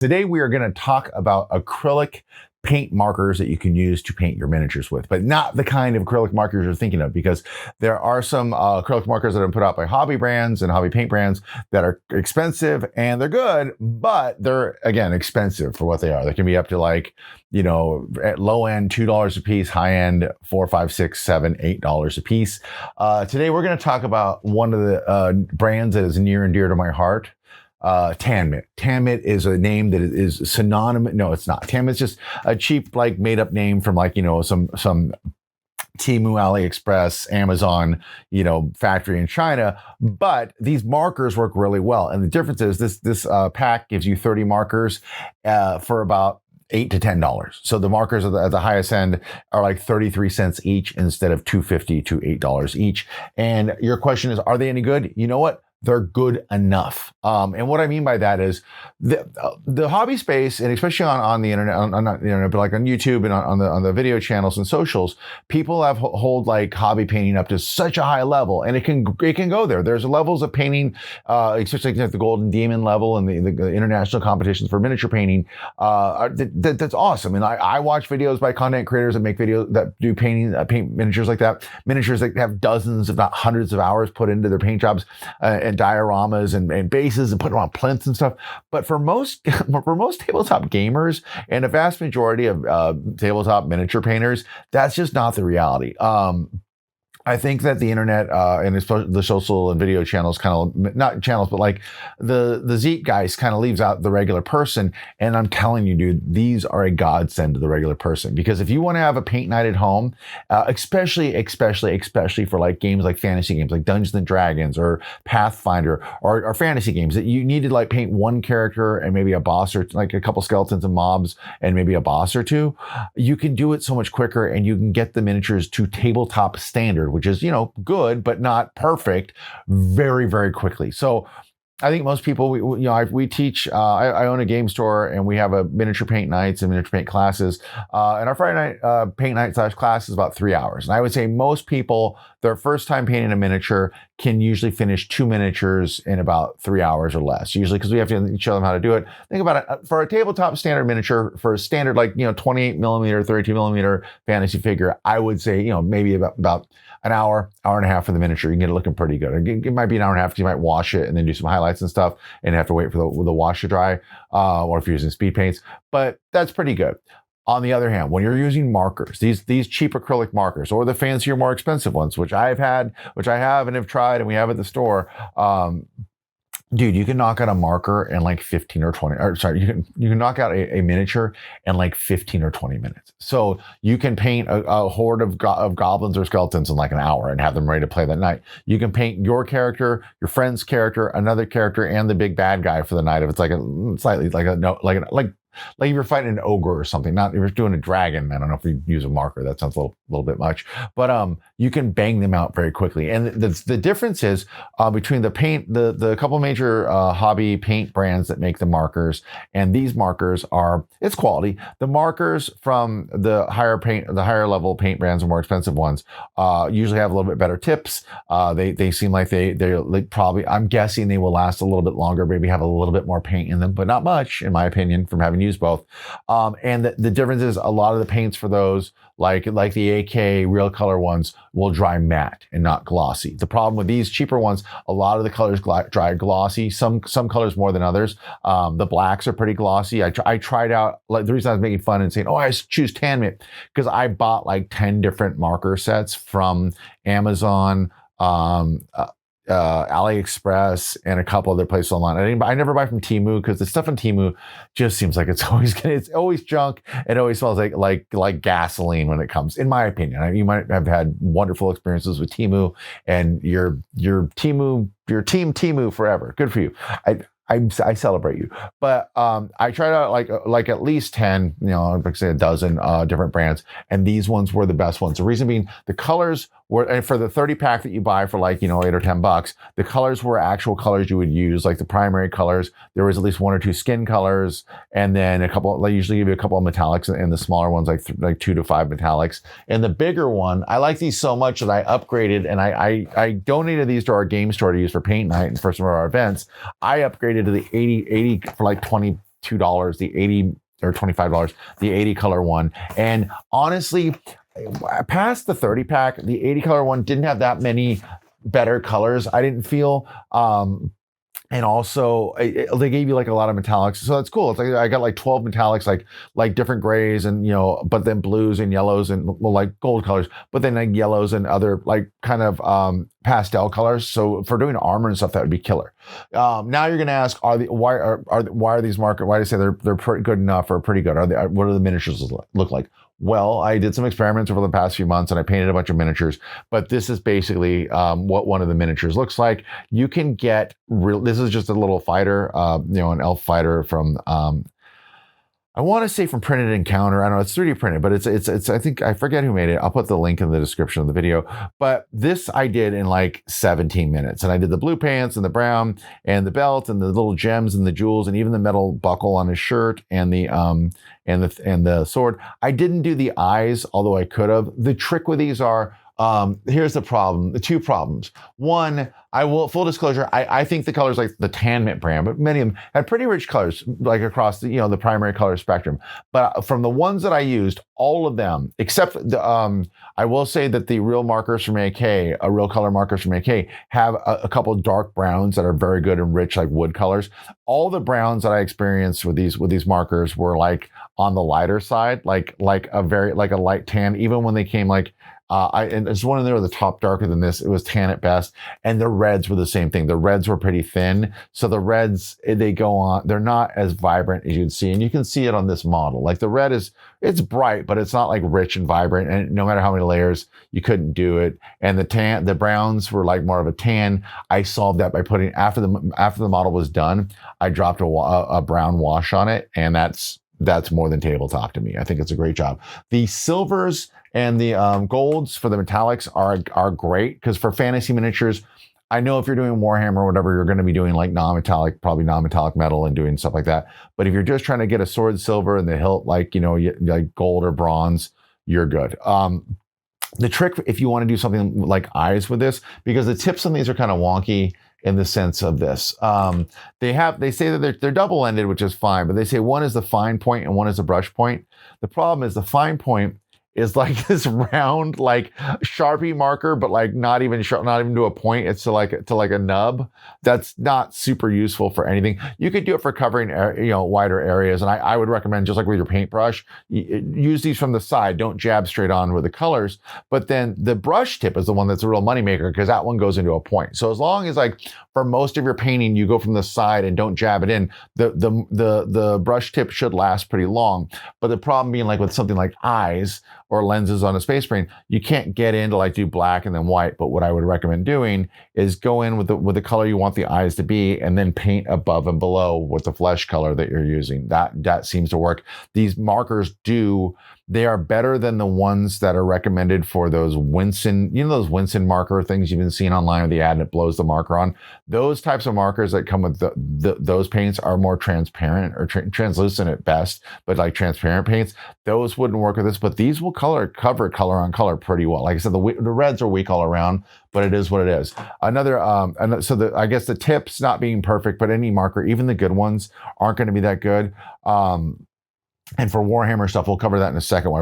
Today we are going to talk about acrylic paint markers that you can use to paint your miniatures with, but not the kind of acrylic markers you're thinking of, because there are some acrylic markers that are put out by hobby brands and hobby paint brands that are expensive, and they're good, but they're, again, expensive for what they are. They can be up to, like, you know, at low end $2 a piece, high end $4, $5, $6, $7, $8 a piece. Today we're going to talk about one of the brands that is near and dear to my heart. Tanmit. Tanmit is a name that is synonymous. No, it's not. Tanmit's just a cheap, like, made up name from, like, you know, some Temu, AliExpress, Amazon, you know, factory in China. But these markers work really well. And the difference is this pack gives you 30 markers for about $8 to $10. So the markers at the highest end are like 33 cents each instead of $2.50 to $8 each. And your question is, are they any good? You know what? They're good enough. And what I mean by that is the hobby space, and especially on the internet, not the internet, but like on YouTube and on the video channels and socials, people have hold like hobby painting up to such a high level, and it can go there. There's levels of painting, especially like the Golden Demon level and the international competitions for miniature painting. That's awesome. And I watch videos by content creators that make videos that do paint miniatures like that, miniatures that have dozens, if not hundreds of hours put into their paint jobs. And dioramas and bases and put them on plinths and stuff. But for most tabletop gamers and a vast majority of tabletop miniature painters, that's just not the reality. I think that the internet and especially the social and video channels kind of, not channels, but like the zeitgeist kind of leaves out the regular person. And I'm telling you, dude, these are a godsend to the regular person, because if you want to have a paint night at home, especially for like games like fantasy games like Dungeons and Dragons or Pathfinder or fantasy games that you need to like paint one character and maybe a boss or like a couple skeletons and mobs and maybe a boss or two, you can do it so much quicker and you can get the miniatures to tabletop standard, which is, you know, good, but not perfect, very, very quickly. So I think most people, we teach, I own a game store and we have a miniature paint nights and miniature paint classes. And our Friday night paint night / class is about 3 hours. And I would say most people, their first time painting a miniature can usually finish 2 miniatures in about 3 hours or less, usually because we have to show them how to do it. Think about it, for a tabletop standard miniature, for a standard, like, you know, 28 millimeter, 32 millimeter fantasy figure, I would say, you know, maybe about an hour and a half for the miniature. You can get it looking pretty good. It might be an hour and a half because you might wash it and then do some highlights and stuff and have to wait for the wash to dry, or if you're using speed paints, but that's pretty good. On the other hand, when you're using markers, these cheap acrylic markers or the fancier, more expensive ones, which I have and have tried and we have at the store, dude, you can knock out a marker in like 15 or 20, or sorry, you can knock out a miniature in like 15 or 20 minutes. So you can paint a horde of goblins or skeletons in like an hour and have them ready to play that night. You can paint your character, your friend's character, another character, and the big bad guy for the night. If it's like a slightly like if you're fighting an ogre or something, not if you're doing a dragon. I don't know if you use a marker, that sounds a little bit much, but you can bang them out very quickly. And the difference is between the couple major hobby paint brands that make the markers and these markers it's quality. The markers from the higher level paint brands, or more expensive ones, usually have a little bit better tips. They seem like they're like, probably, I'm guessing they will last a little bit longer, maybe have a little bit more paint in them, but not much, in my opinion, from having used both. And the difference is a lot of the paints for those, like the AK real color ones, will dry matte and not glossy. The problem with these cheaper ones, a lot of the colors dry glossy, some colors more than others. The blacks are pretty glossy. I tried out, like, the reason I was making fun and saying, oh, I choose Tanmit, because I bought like 10 different marker sets from Amazon, AliExpress, and a couple other places online. I never buy from Temu, because the stuff on Temu just seems like it's always junk. It always smells like gasoline when it comes, in my opinion. You might have had wonderful experiences with Temu, and your team Temu forever. Good for you. I celebrate you, but I tried out like at least 10, like I say a dozen different brands, and these ones were the best ones. The reason being, the colors were, and for the 30 pack that you buy for like, $8 or $10, the colors were actual colors you would use, like the primary colors. There was at least 1 or 2 skin colors, and then a couple. They usually give you a couple of metallics, and the smaller ones like 2 to 5 metallics. And the bigger one, I like these so much that I upgraded, and I donated these to our game store to use for paint night and for some of our events. I upgraded to the 80 for like 20 $2, the 80 or $25, the 80 color one. And honestly, past the 30 pack, the 80 color one didn't have that many better colors, I didn't feel. And also they gave you like a lot of metallics, so that's cool. It's like I got like 12 metallics, like different grays, and but then blues and yellows and like gold colors, but then like yellows and other like kind of pastel colors. So for doing armor and stuff, that would be killer. Now you're gonna ask, why are these market? Why do you say they're pretty good enough or pretty good? What do the miniatures look like? Well, I did some experiments over the past few months and I painted a bunch of miniatures, but this is basically what one of the miniatures looks like. You can get this is just a little fighter, an elf fighter from, I want to say from Printed Encounter. I don't know, it's 3D printed, but it's I think, I forget who made it. I'll put the link in the description of the video. But this I did in like 17 minutes. And I did the blue pants and the brown and the belt and the little gems and the jewels and even the metal buckle on his shirt and the sword. I didn't do the eyes, although I could have. The trick with these are, here's the problem, the two problems. One, full disclosure, I think the colors like the Tan Mint brand, but many of them had pretty rich colors, like across the, the primary color spectrum. But from the ones that I used, all of them, except I will say that the real markers from AK, real color markers from AK, have a couple of dark browns that are very good and rich, like wood colors. All the browns that I experienced with these markers were like on the lighter side, like a light tan, even when they came like, and there's one in there with the top darker than this. It was tan at best. And the reds were the same thing. The reds were pretty thin. So the reds, they go on, they're not as vibrant as you'd see. And you can see it on this model. Like the red it's bright, but it's not like rich and vibrant. And no matter how many layers, you couldn't do it. And the browns were like more of a tan. I solved that by putting, after the model was done, I dropped a brown wash on it. And that's more than tabletop to me. I think it's a great job. The silvers and the golds for the metallics are great, because for fantasy miniatures, I know if you're doing Warhammer or whatever, you're going to be doing like probably non-metallic metal and doing stuff like that. But if you're just trying to get a sword silver and the hilt like gold or bronze, you're good. The trick, if you want to do something like eyes with this, because the tips on these are kind of wonky in the sense of this. They say that they're double-ended, which is fine, but they say one is the fine point and one is the brush point. The problem is the fine point is like this round, like Sharpie marker, but like not even to a point. It's to like a nub. That's not super useful for anything. You could do it for covering, wider areas. And I would recommend, just like with your paintbrush, use these from the side. Don't jab straight on with the colors. But then the brush tip is the one that's a real moneymaker, because that one goes into a point. So as long as like for most of your painting, you go from the side and don't jab it in, the brush tip should last pretty long. But the problem being, like with something like eyes or lenses on a Space Marine, you can't get in to like do black and then white. But what I would recommend doing is go in with the color you want the eyes to be, and then paint above and below with the flesh color that you're using. That seems to work. These markers they are better than the ones that are recommended for those Winston, those Winston marker things you've been seeing online with the ad and it blows the marker on. Those types of markers that come with those paints are more transparent or translucent at best, but like transparent paints, those wouldn't work with this. But these will cover color on color pretty well. Like I said, the reds are weak all around, but it is what it is. I guess the tips not being perfect, but any marker, even the good ones, aren't going to be that good. And for Warhammer stuff, we'll cover that in a second.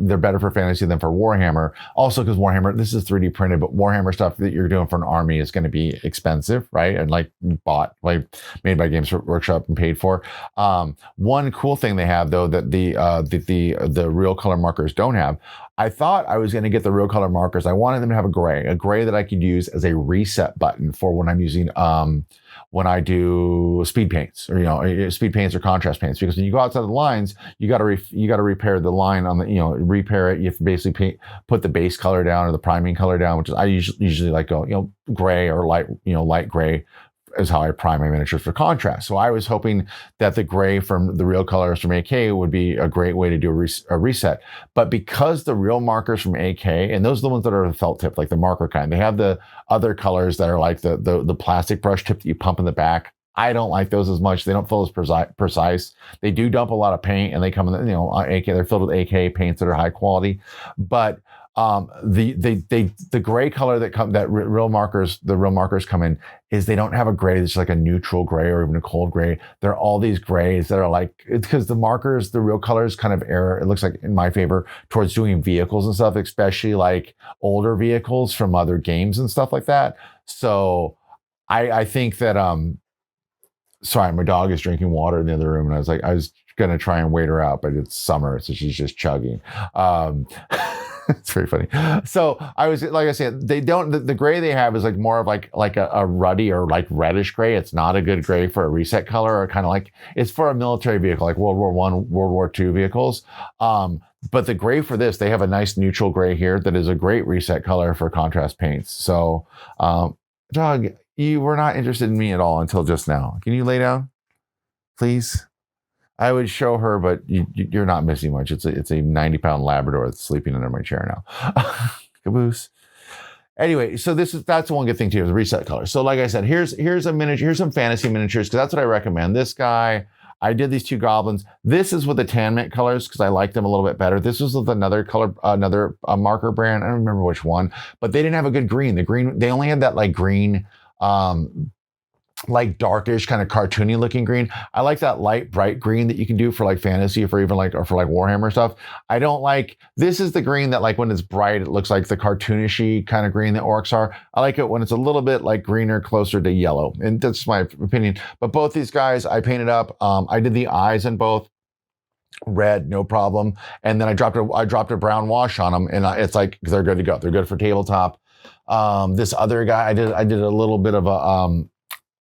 They're better for fantasy than for Warhammer. Also, because Warhammer, this is 3D printed, but Warhammer stuff that you're doing for an army is going to be expensive, right? And like bought, like made by Games Workshop and paid for. One cool thing they have though, that the real color markers don't have. I thought I was going to get the real color markers. I wanted them to have a gray that I could use as a reset button for when I'm using, when I do speed paints or, speed paints or contrast paints, because when you go outside the lines, you got to repair the line on the, repair it. You have to basically put the base color down or the priming color down, which is, I usually like go, gray or light, light gray is how I prime my miniatures for contrast. So I was hoping that the gray from the real colors from AK would be a great way to do a reset. But because the real markers from AK, and those are the ones that are the felt tip, like the marker kind, they have the other colors that are like the plastic brush tip that you pump in the back. I don't like those as much. They don't feel as precise. They do dump a lot of paint, and they come in, AK, they're filled with AK paints that are high quality. But The gray color the real markers come in is they don't have a gray that's like a neutral gray or even a cold gray. They're all these grays that are like, it's because the markers, the real colors kind of err, it looks like in my favor towards doing vehicles and stuff, especially like older vehicles from other games and stuff like that. So I think that sorry, my dog is drinking water in the other room, and I was gonna try and wait her out, but it's summer, so she's just chugging. It's very funny. So I was, like I said, they don't, the gray they have is like more of like a ruddy or like reddish gray. It's not a good gray for a reset color, or kind of like, it's for a military vehicle, like World War I, World War II vehicles. But the gray for this, they have a nice neutral gray here that is a great reset color for contrast paints. So, dog, you were not interested in me at all until just now. Can you lay down, please? I would show her, but you're not missing much. It's a 90-pound Labrador that's sleeping under my chair now. Caboose. Anyway, so that's the one good thing too, is the reset color. So like I said, here's a miniature, here's some fantasy miniatures, because that's what I recommend. This guy, I did these two goblins. This is with the tan mint colors because I like them a little bit better. This was with another color, another marker brand. I don't remember which one, but they didn't have a good green. The green, they only had that like green, like darkish kind of cartoony looking green. I like that light bright green that you can do for like fantasy, or for Warhammer stuff. I don't like, this is the green that like when it's bright, it looks like the cartoonishy kind of green that orcs are. I like it when it's a little bit like greener, closer to yellow. And that's my opinion. But both these guys I painted up. I did the eyes in both red, no problem. And then I dropped a brown wash on them, and it's like, they're good to go. They're good for tabletop. This other guy, I did a little bit of a,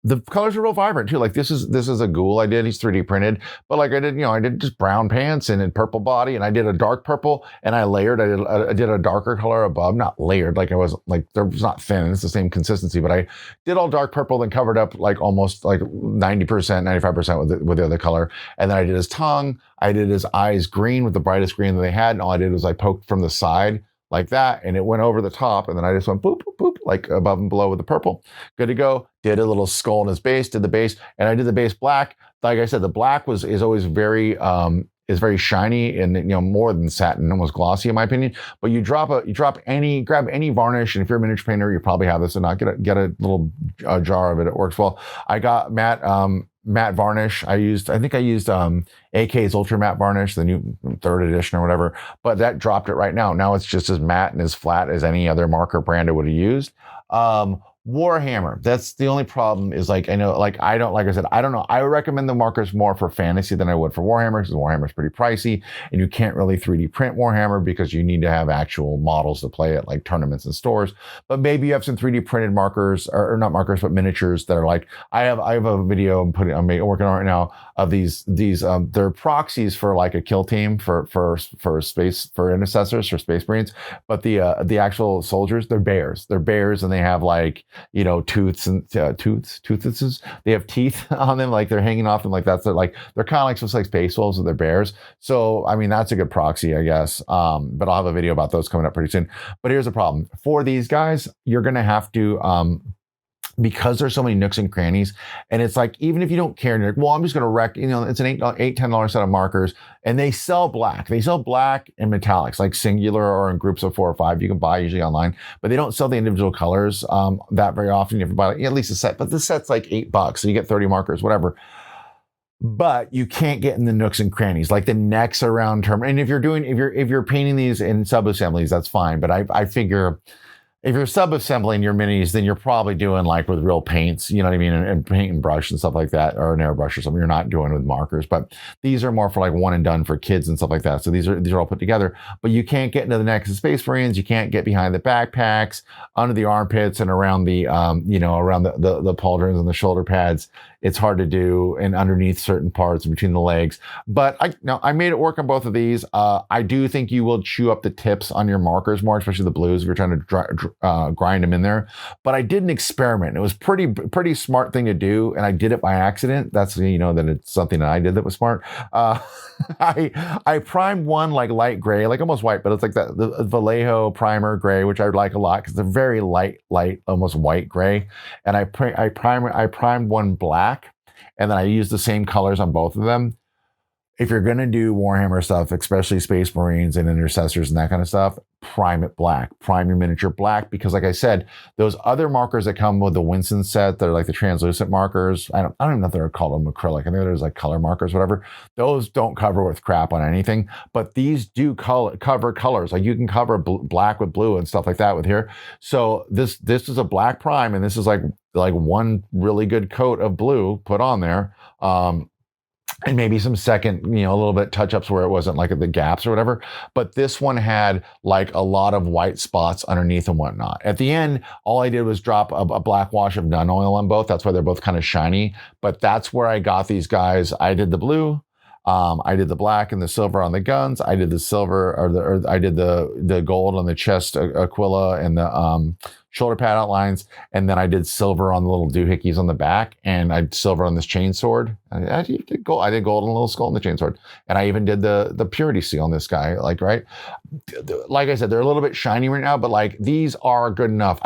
the colors are real vibrant too. Like this is a ghoul I did. He's 3D printed, but like I did just brown pants and purple body, and I did a dark purple, and I layered. I did a darker color above, not layered. Like I was like, there was not thin. It's the same consistency, but I did all dark purple, then covered up like almost like 90%, 95% with the other color. And then I did his tongue. I did his eyes green with the brightest green that they had. And all I did was I poked from the side like that, and it went over the top, and then I just went boop, boop, boop, like above and below with the purple. Good to go. Did a little skull in his base, did the base, and I did the base black. Like I said, the black is always very shiny and more than satin, almost glossy in my opinion. But grab any varnish, and if you're a miniature painter, you probably have this, and not get a little jar of it. It works well. I got matte varnish. I think I used AK's Ultra Matte Varnish, the new 3rd edition or whatever, but that dropped it right now. Now it's just as matte and as flat as any other marker brand I would have used. Warhammer, that's the only problem, is like, I know, like, I don't know. I recommend the markers more for fantasy than I would for Warhammer, because Warhammer is pretty pricey, and you can't really 3D print Warhammer because you need to have actual models to play at like tournaments and stores. But maybe you have some 3D printed markers, or not markers, but miniatures that are like, I have a video I'm working on right now of these they're proxies for like a kill team for intercessors, for Space Marines. But the actual soldiers, they're bears, and they have like, tooths. They have teeth on them, like they're hanging off them, like they're kind of like just like space wolves, with their bears. So I mean, that's a good proxy, I guess. But I'll have a video about those coming up pretty soon. But here's the problem for these guys: you're gonna have to because there's so many nooks and crannies, and it's like, even if you don't care, and you're like, well, I'm just going to wreck, it's an $10 set of markers, and they sell black and metallics, like singular or in groups of 4 or 5, you can buy usually online, but they don't sell the individual colors that very often. You have to buy at least a set, but the set's like $8, so you get 30 markers, whatever. But you can't get in the nooks and crannies, like the necks around term. And if you're painting these in sub-assemblies, that's fine. But I figure, if you're sub-assembling your minis, then you're probably doing like with real paints, you know what I mean? And paint and brush and stuff like that, or an airbrush or something. You're not doing with markers, but these are more for like one and done for kids and stuff like that. So these are all put together, but you can't get into the necks of Space Marines. You can't get behind the backpacks, under the armpits, and around the, around the pauldrons and the shoulder pads. It's hard to do, and underneath certain parts between the legs. But I made it work on both of these. I do think you will chew up the tips on your markers more, especially the blues, if you're trying to grind them in there. But I did an experiment. It was pretty smart thing to do, and I did it by accident. That's, that it's something that I did that was smart. I primed one like light gray, like almost white, but it's like the Vallejo primer gray, which I like a lot because they're very light, almost white gray. And I primed one black, and then I used the same colors on both of them. if you're going to do Warhammer stuff, especially Space Marines and Intercessors and that kind of stuff, prime it black. Prime your miniature black, because like I said, those other markers that come with the Winston set, they're like the translucent markers. I don't even know if they're called them acrylic. I think there's like color markers, whatever. Those don't cover with crap on anything, but these do cover colors. Like you can cover black with blue and stuff like that with here. So this is a black prime, and this is like one really good coat of blue put on there. And maybe some second, a little bit touch-ups where it wasn't like the gaps or whatever. But this one had like a lot of white spots underneath and whatnot. At the end, all I did was drop a black wash of nun oil on both. That's why they're both kind of shiny. But that's where I got these guys. I did the blue. I did the black and the silver on the guns. I did the silver, or I did the gold on the chest Aquila and the shoulder pad outlines, and then I did silver on the little doohickeys on the back, and I did silver on this chain sword. I did gold on the little skull on the chain sword, and I even did the purity seal on this guy. Like, right, like I said, they're a little bit shiny right now, but like these are good enough.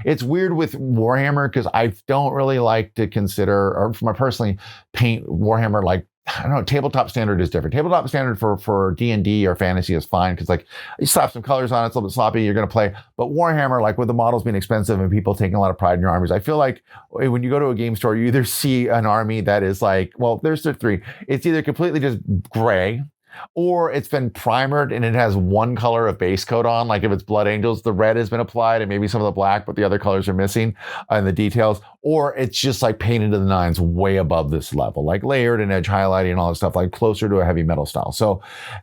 It's weird with Warhammer because I don't really like to consider, or for my personally, paint Warhammer like, I don't know, tabletop standard is different. Tabletop standard for D&D or fantasy is fine because like you slap some colors on it, it's a little bit sloppy, you're going to play. But Warhammer, like with the models being expensive and people taking a lot of pride in your armies, I feel like when you go to a game store, you either see an army that is like, well, there's the three. It's either completely just gray, or it's been primered and it has one color of base coat on. Like if it's Blood Angels, the red has been applied and maybe some of the black, but the other colors are missing and the details. Or it's just like painted to the nines way above this level, like layered and edge highlighting and all this stuff, like closer to a heavy metal style. So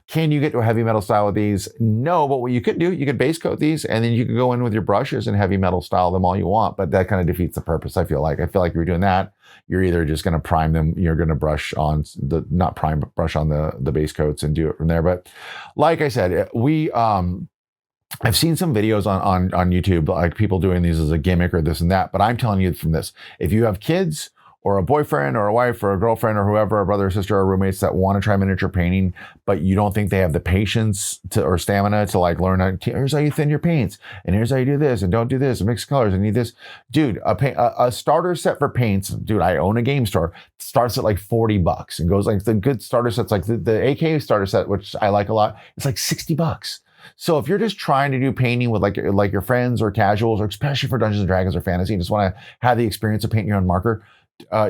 can you get to a heavy metal style with these? No, but what you could do, you could base coat these and then you can go in with your brushes and heavy metal style them all you want, but that kind of defeats the purpose. I feel like if you're doing that, you're either just going to prime them, you're going to brush on brush on the base coats and do it from there. But like I said, I've seen some videos on YouTube, like people doing these as a gimmick or this and that, but I'm telling you from this, if you have kids or a boyfriend or a wife or a girlfriend or whoever, a brother or sister or roommates that want to try miniature painting, but you don't think they have the patience or stamina to like learn, here's how you thin your paints and here's how you do this and don't do this and mix colors and need this. Dude, a starter set for paints, dude, I own a game store, starts at like $40 and goes like the good starter sets, like the AK starter set, which I like a lot, it's like $60. So if you're just trying to do painting with like your friends or casuals, or especially for Dungeons and Dragons or fantasy, and just want to have the experience of painting your own marker,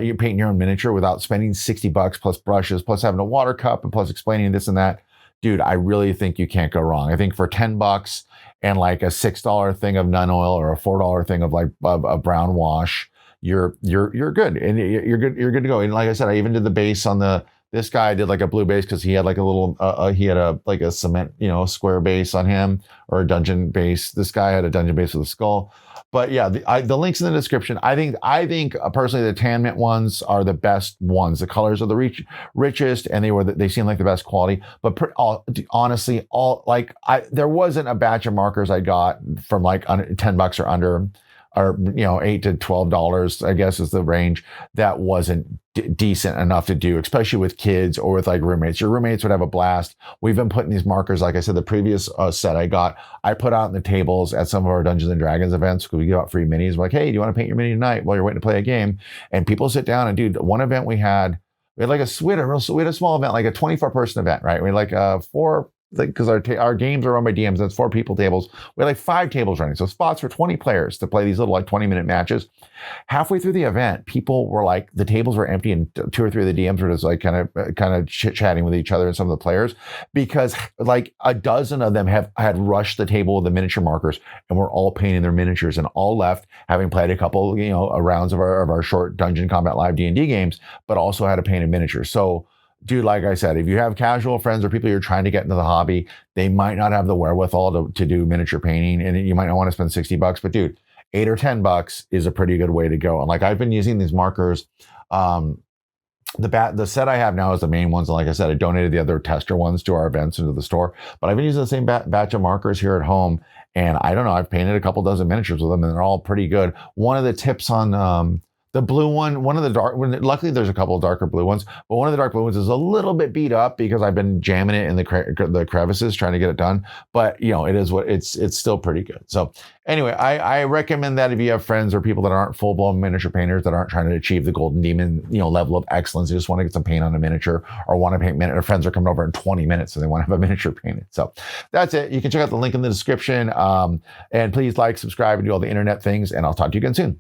you paint your own miniature without spending $60 plus brushes, plus having a water cup and plus explaining this and that, dude, I really think you can't go wrong. I think for $10 and like a $6 thing of nun oil or a $4 thing of like a brown wash, you're good, and you're good to go. And like I said, I even did the base on this guy did like a blue base because he had like a little, like a cement, square base on him, or a dungeon base. This guy had a dungeon base with a skull. But yeah, the link's in the description. I think personally the tan mint ones are the best ones. The colors are the richest, and they seem like the best quality. But honestly, there wasn't a batch of markers I got from like $10 or under, or $8 to $12, I guess is the range, that wasn't decent enough to do, especially with kids or with like roommates. Your roommates would have a blast. We've been putting these markers, like I said, the previous set I put out in the tables at some of our Dungeons and Dragons events, because we give out free minis. We're like, hey, do you want to paint your mini tonight while you're waiting to play a game? And people sit down and, dude, one event we had like a small event, like a 24-person event, right? We had like four, because our games are run by DMs, that's 4 people tables. We had like 5 tables running, so spots for 20 players to play these little like 20-minute matches. Halfway through the event, people were like, the tables were empty, and 2 or 3 of the DMs were just like kind of chit-chatting with each other and some of the players, because like a dozen of them had rushed the table with the miniature markers and were all painting their miniatures, and all left having played a couple rounds of our short Dungeon Combat Live D&D games, but also had a painted miniature. So dude, like I said, if you have casual friends or people you're trying to get into the hobby, they might not have the wherewithal to do miniature painting, and you might not want to spend $60, but dude, $8 or $10 is a pretty good way to go. And like, I've been using these markers. The set I have now is the main ones. And like I said, I donated the other tester ones to our events and to the store, but I've been using the same batch of markers here at home. And I don't know, I've painted a couple dozen miniatures with them, and they're all pretty good. One of the tips on The blue one of the luckily there's a couple of darker blue ones, but one of the dark blue ones is a little bit beat up because I've been jamming it in the crevices trying to get it done. But it is what it's still pretty good. So anyway, I recommend that if you have friends or people that aren't full blown miniature painters that aren't trying to achieve the golden demon, level of excellence, they just want to get some paint on a miniature or want to paint miniature. Their friends are coming over in 20 minutes, so they want to have a miniature painted. So that's it. You can check out the link in the description. And please like, subscribe, and do all the internet things. And I'll talk to you again soon.